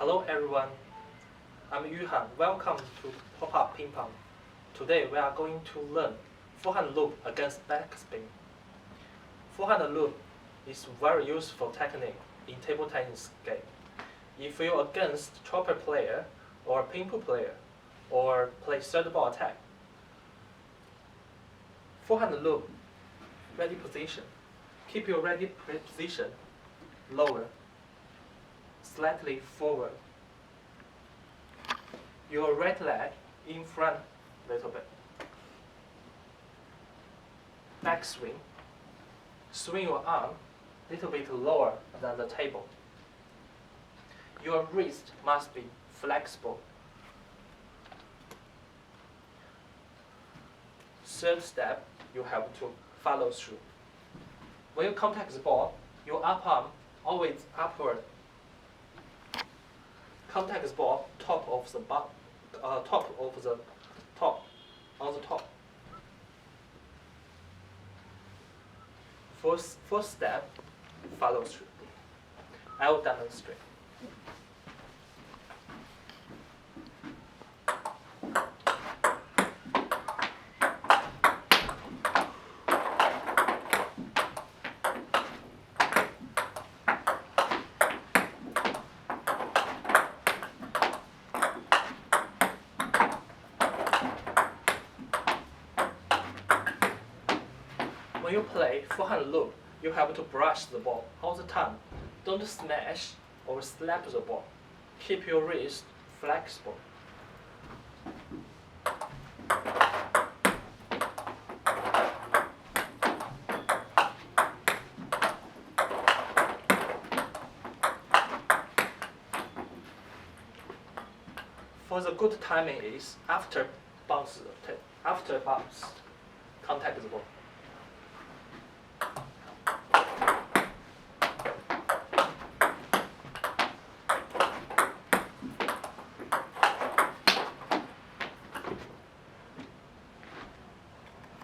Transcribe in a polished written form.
Hello everyone, I'm Yuhan. Welcome to Pop Up Ping Pong. Today we are going to learn forehand loop against backspin. Forehand loop is very useful technique in table tennis game. If you're against chopper player or ping pong player or play third ball attack, forehand loop, ready position. Keep your ready position lower, slightly forward. Your right leg in front a little bit. Back swing. Swing your arm a little bit lower than the table. Your wrist must be flexible. Third step, you have to follow through. When you contact the ball, your upper arm always upward. Contact the ball top of the on the top. First step, follow through. I will demonstrate. When you play forehand loop, you have to brush the ball all the time. Don't smash or slap the ball. Keep your wrist flexible. For the good timing is after bounce, contact the ball.